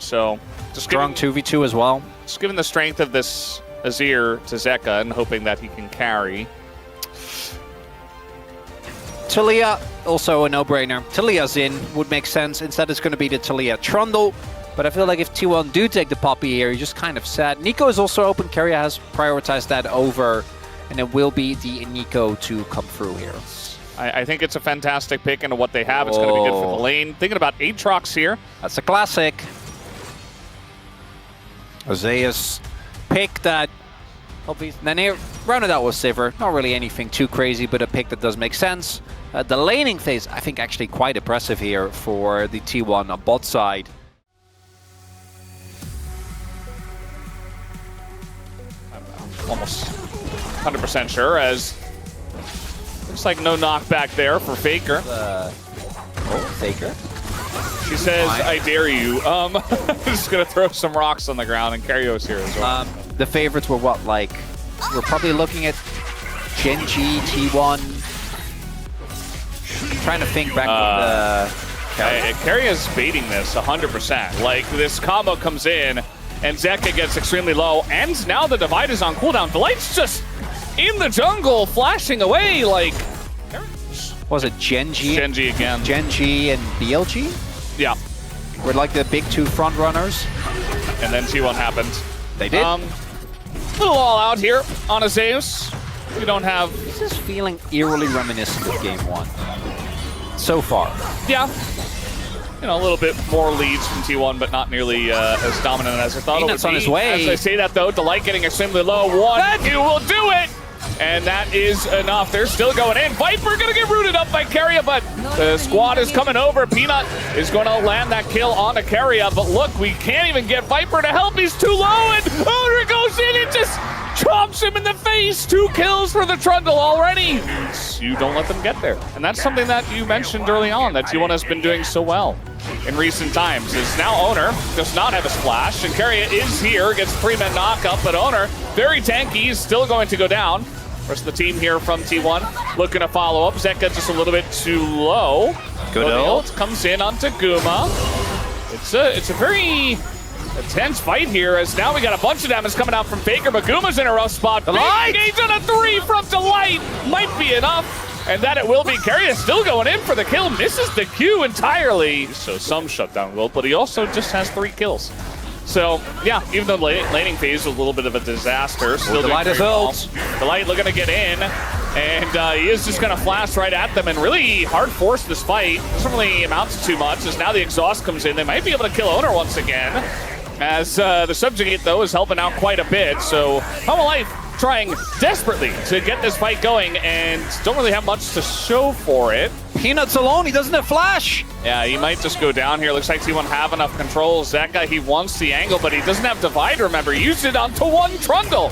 So just strong 2v2 as well. Just giving the strength of this Azir to Zeka and hoping that he can carry. Taliyah, also a no-brainer. Taliyah's in, would make sense. Instead it's going to be the Taliyah Trundle. But I feel like if T1 do take the Poppy here, you're just kind of sad. Nico is also open. Keria has prioritized that over, and it will be the Nico to come through here. I think it's a fantastic pick into what they have. It's going to be good for the lane. Thinking about Aatrox here. That's a classic. Ozea's pick that... Then here, rounded out with Sivir. Not really anything too crazy, but a pick that does make sense. The laning phase, I think, actually quite impressive here for the T1 on bot side. I'm almost 100% sure, as looks like no knockback there for Faker. Faker? She says, I dare you. Just gonna throw some rocks on the ground, and Kario's here as well. The favorites were what, like, we're probably looking at Genji, T1. I'm trying to think back with Karia's baiting this 100%. Like, this combo comes in, and Zeka gets extremely low, and now the divide is on cooldown. Delight's just in the jungle, flashing away, like... Was it Genji? Genji again. Genji and BLG? Yeah. We're like the big two front runners. And then T1 happened. They did. Little all out here on a Zeus. We don't have... This is feeling eerily reminiscent of Game 1. So far. Yeah. You know, a little bit more leads from T1, but not nearly as dominant as I thought it would be. On his way. As I say that, though, Delight getting extremely low. 1, 2 will do it! And that is enough. They're still going in. Viper gonna get rooted up by Keria, but the squad is coming over. Peanut is going to land that kill onto Keria, but look, we can't even get Viper to help. He's too low, and Owner goes in and just chomps him in the face. 2 kills for the Trundle already. You don't let them get there. And that's something that you mentioned early on, that T1 has been doing so well in recent times. Is now Owner does not have a splash, and Keria is here, gets 3-man knockup, but Owner, very tanky, is still going to go down. Rest of the team here from T1 looking to follow up. Zeka just a little bit too low. Good ult. Comes in onto Guma. It's a very intense fight here, as now we got a bunch of damage coming out from Faker, but Guma's in a rough spot. Big engage on a 3 from Delight. Might be enough, and that it will be. Keria still going in for the kill. Misses the Q entirely. So some shutdown will, but he also just has 3 kills. So, yeah, even though laning phase was a little bit of a disaster, still Delight is ult. Delight looking to get in, and he is just going to flash right at them and really hard force this fight. Doesn't really amount to too much, as now the exhaust comes in. They might be able to kill Owner once again, as the Subjugate, though, is helping out quite a bit. So, Life trying desperately to get this fight going, and don't really have much to show for it. Peanut's alone, he doesn't have flash. Yeah, he might just go down here. Looks like T1 have enough control. Zeka, he wants the angle, but he doesn't have divide, remember. He used it onto 1 Trundle.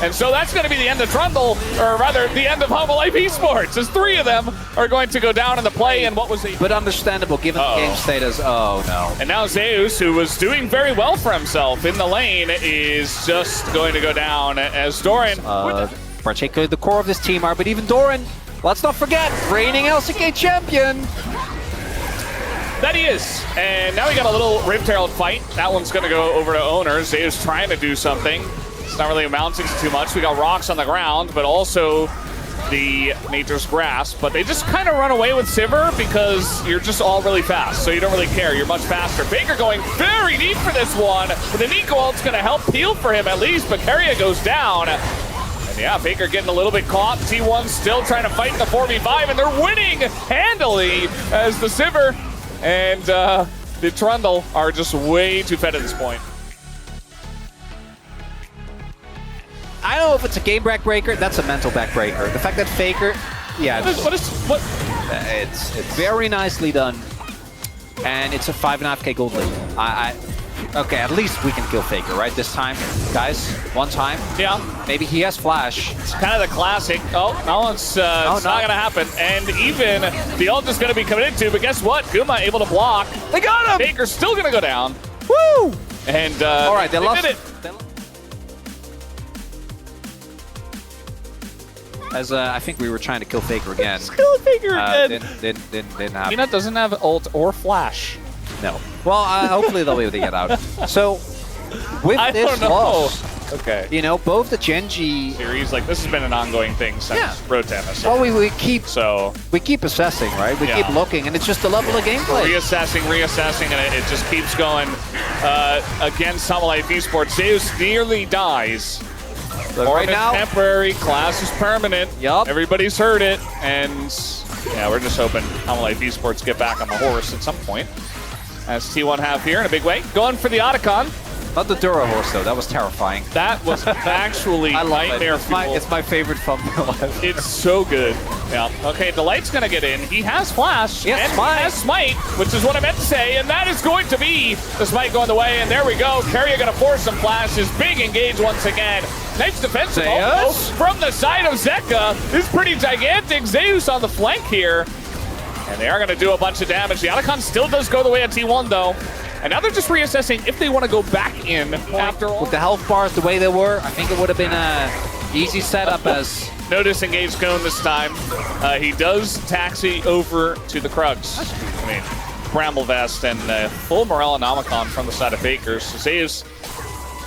And so that's going to be the end of Trundle, or rather, the end of Life Esports, as 3 of them are going to go down in the play, and what was the... But understandable, given the game status. Oh, no. And now Zeus, who was doing very well for himself in the lane, is just going to go down, as Doran... particularly the core of this team are, but even Doran, let's not forget, reigning LCK champion. That he is. And now we got a little Rift Herald fight. That one's going to go over to Owner. Zeus trying to do something. It's not really amounting to too much. We got rocks on the ground, but also the Nature's Grasp. But they just kind of run away with Sivir because you're just all really fast, so you don't really care. You're much faster. Baker going very deep for this one. But the Nico ult's going to help peel for him at least, but Keria goes down. And yeah, Baker getting a little bit caught. T1 still trying to fight in the 4v5, and they're winning handily, as the Sivir and the Trundle are just way too fed at this point. I don't know if it's a game backbreaker. That's a mental backbreaker. The fact that Faker, yeah, it's very nicely done, and it's a 5.5k gold lead. Okay, at least we can kill Faker, right? This time, guys, one time. Yeah. Maybe he has flash. It's kind of the classic. Oh, no, it's not going to happen. And even the ult is going to be committed to, but guess what? Guma able to block. They got him! Faker's still going to go down. Woo! And all right, they lost did it. As I think we were trying to kill Faker again. Kill Faker again. Didn't happen. Peanut doesn't have ult or flash. No. Well, hopefully they'll be able to get out. So, with I this don't know. loss, Okay. you know, both the Genji Series, like, this has been an ongoing thing since Pro Tennis. Well, we keep assessing, right? We keep looking, and it's just a level of gameplay. Reassessing, and it just keeps going. Against Life Esports, Zeus nearly dies. But right now, temporary, class is permanent. Yup. Everybody's heard it, and yeah, we're just hoping Life Esports get back on the horse at some point. As T1 have here in a big way, going for the Otacon. Not the Dura horse, though. That was terrifying. That was actually nightmare. It's my favorite thumbnail ever. It's so good. Yeah. Okay, Delight's going to get in. He has Flash. Yes, and he has Smite, which is what I meant to say. And that is going to be the Smite going the way. And there we go. Carrier going to force some flashes. Big engage once again. Nice defensive ult from the side of Zeka. This is pretty gigantic. Zeus on the flank here. And they are going to do a bunch of damage. The Otacon still does go the way of T1, though. And now they're just reassessing if they want to go back in after all. With the health bars the way they were, I think it would have been an easy setup as... No disengage cone this time. He does taxi over to the Krugs. I mean, Bramble Vest and full Morellonomicon from the side of Faker. So Zeus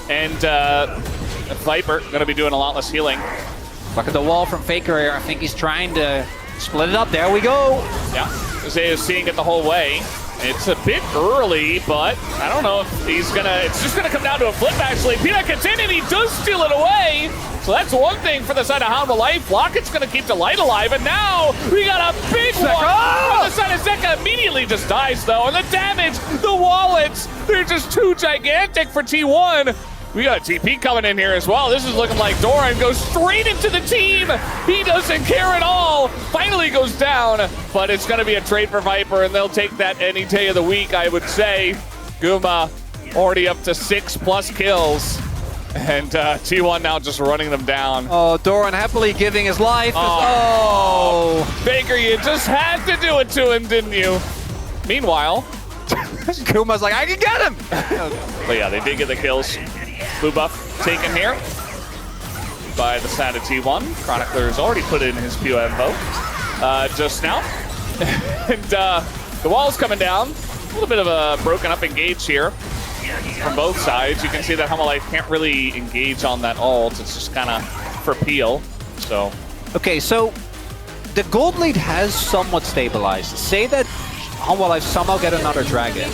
and Viper going to be doing a lot less healing. Look at the wall from Faker here. I think he's trying to split it up. There we go. Yeah, Zeus seeing it the whole way. It's a bit early, but I don't know if he's gonna. It's just gonna come down to a flip, actually. Peanut gets in and he does steal it away. So that's one thing for the side of Hound of Life. Locket's gonna keep Delight alive, and now we got a big one from the side of Zeka. Immediately just dies, though. And the damage, the wallets, they're just too gigantic for T1. We got a TP coming in here as well. This is looking like Doran goes straight into the team. He doesn't care at all. Finally goes down, but it's going to be a trade for Viper, and they'll take that any day of the week, I would say. Guma already up to 6+ kills, and T1 now just running them down. Oh, Doran happily giving his life. Baker, you just had to do it to him, didn't you? Meanwhile, Kuma's like, I can get him! But yeah, they did get the kills. Blue buff taken here by the side of T1. Chronicler's already put in his POMO just now. And the wall's coming down. A little bit of a broken up engage here from both sides. You can see that Life can't really engage on that ult. It's just kind of for peel. So. Okay, so the gold lead has somewhat stabilized. Say that Life somehow get another dragon.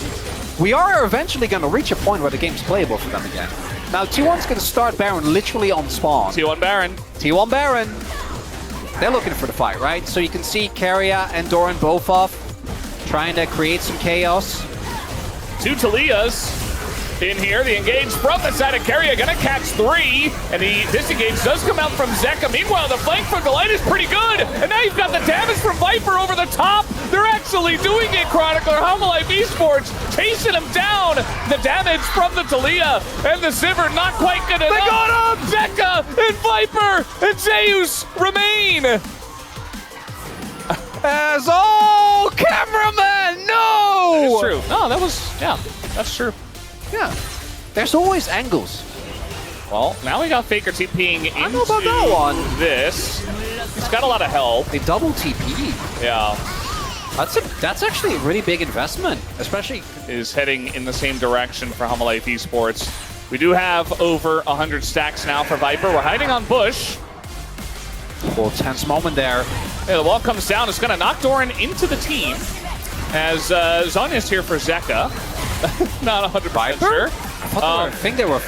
We are eventually going to reach a point where the game's playable for them again. Now, T1's going to start Baron literally on spawn. T1 Baron. T1 Baron. They're looking for the fight, right? So you can see Carrier and Doran both off, trying to create some chaos. Two Talias in here. The engage from the side of Carrier, going to catch 3. And the disengage does come out from Zeka. Meanwhile, the flank from Delight is pretty good. And now you've got the damage from Viper over the top. They're actually doing it, Chronicler. Life Esports chasing him down. The damage from the Talia and the Sivir not quite good enough. They got him! Zeka and Viper and Zeus remain. As all cameraman, no! It's true. No, that's true. Yeah, there's always angles. Well, now we got Faker TPing into I don't know about that one. This. He's got a lot of health. They double TP. Yeah. That's actually a really big investment, especially... Is heading in the same direction for Life Esports. We do have over 100 stacks now for Viper. We're hiding on Bush. Oh, tense moment there. Yeah, the wall comes down. It's going to knock Doran into the team. As Zonya's here for Zeka. Not 100% sure. I think they were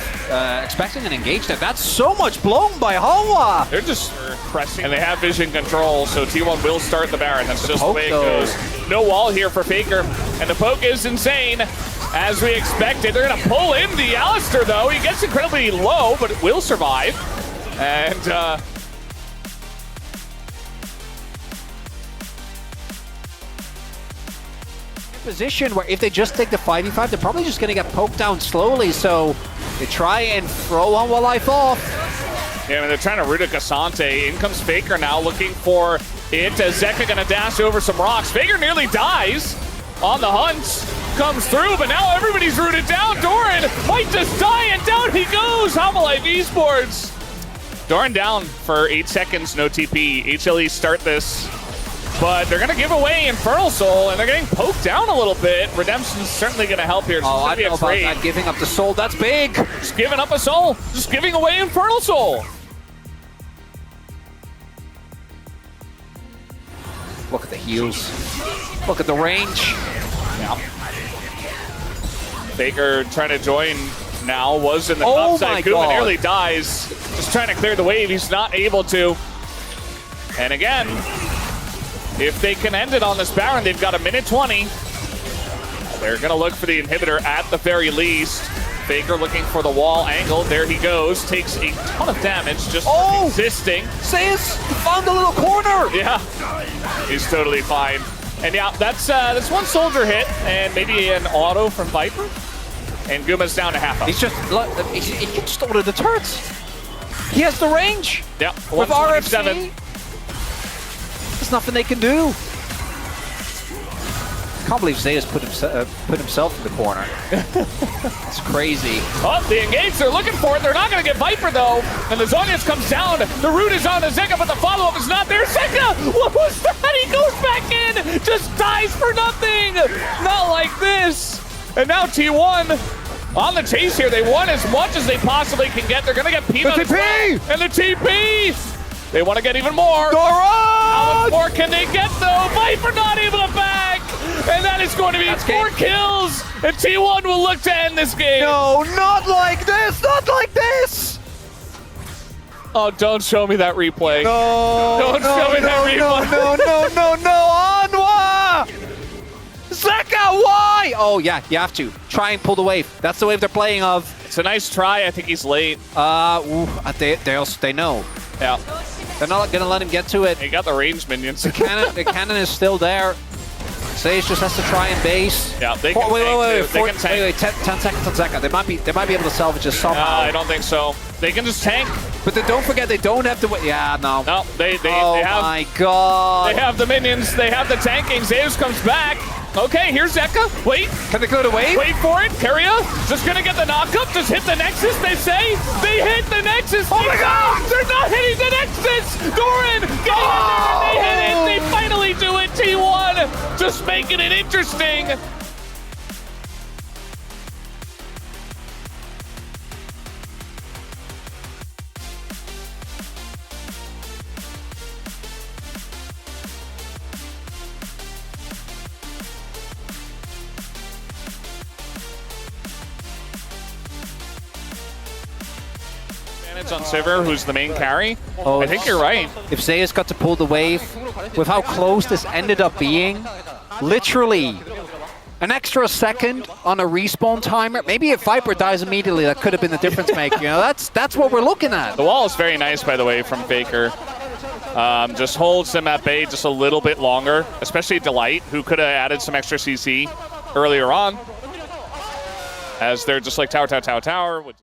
expecting an engage there. That's so much blown by Hawa. They're just pressing, and they have vision control, so T1 will start the Baron. That's just the way it goes. No wall here for Faker, and the poke is insane, as we expected. They're going to pull in the Alistair, though. He gets incredibly low, but it will survive. And position where if they just take the 5v5, they're probably just going to get poked down slowly, so they try and throw Life off. Yeah, I mean, they're trying to root a Cassante. In comes Faker now looking for it. Zeka going to dash over some rocks. Faker nearly dies on the hunt. Comes through, but now everybody's rooted down. Doran might just die, and down he goes. Life Esports. Doran down for 8 seconds, no TP. HLE start this. but they're going to give away Infernal Soul, and they're getting poked down a little bit. Redemption's certainly going to help here. Oh, I don't know about that. Giving up the soul, that's big. Just giving up a soul. Just giving away Infernal Soul. Look at the heals. Look at the range. Yeah. Faker trying to join now, was in the top side. Guma nearly dies. Just trying to clear the wave. He's not able to. And again, if they can end it on this Baron, they've got a minute 20. They're going to look for the inhibitor at the very least. Faker looking for the wall angle. There he goes. Takes a ton of damage just existing. Zeus found a little corner. Yeah, he's totally fine. And yeah, that's one soldier hit and maybe an auto from Viper. And Guma's down to half health. He's just, he can just order the turrets. He has the range. Yeah, with RFC. There's nothing they can do. I can't believe Zeus put himself in the corner. It's crazy. Oh, the engage, they're looking for it. They're not going to get Viper, though. And the Zonius comes down. The root is on to Zeka, but the follow-up is not there. Zeka, what was that? He goes back in, just dies for nothing. Not like this. And now T1 on the chase here. They want as much as they possibly can get.Ey're going to get Peanut the TP! And the TP! They want to get even more. How much more can they get, though? Viper not able to back! And that is going to be 4 kills! And T1 will look to end this game. No, not like this! Not like this! Oh, don't show me that replay. No, don't show me that replay. No, Anwa! Zeka, why? Oh, yeah, you have to. Try and pull the wave. That's the wave they're playing of. It's a nice try. I think he's late. They know. Yeah. They're not going to let him get to it. He got the range minions. The cannon is still there. Sage just has to try and base. Yeah, they can wait, 10 seconds on Zeka. They might be able to salvage this somehow. I don't think so. They can just tank. But then don't forget, they don't have to wait. Yeah, no. No, they have. Oh my god. They have the minions. They have the tanking. Zeus comes back. Okay, here's Zeka. Wait. Can they clear the wave? Wait for it. Keria just gonna get the knockup. Just hit the Nexus, they say. They hit the Nexus. Oh my god! They're not hitting the Nexus! Doran getting in there and they hit it. They finally do it. T1 just making it interesting. On Sivir, who's the main carry. I think you're right. If Zeus got to pull the wave, with how close this ended up being, literally an extra second on a respawn timer. Maybe if Viper dies immediately, that could have been the difference maker. You know, that's what we're looking at. The wall is very nice, by the way, from Faker. Just holds them at bay just a little bit longer, especially Delight, who could have added some extra CC earlier on, as they're just like tower.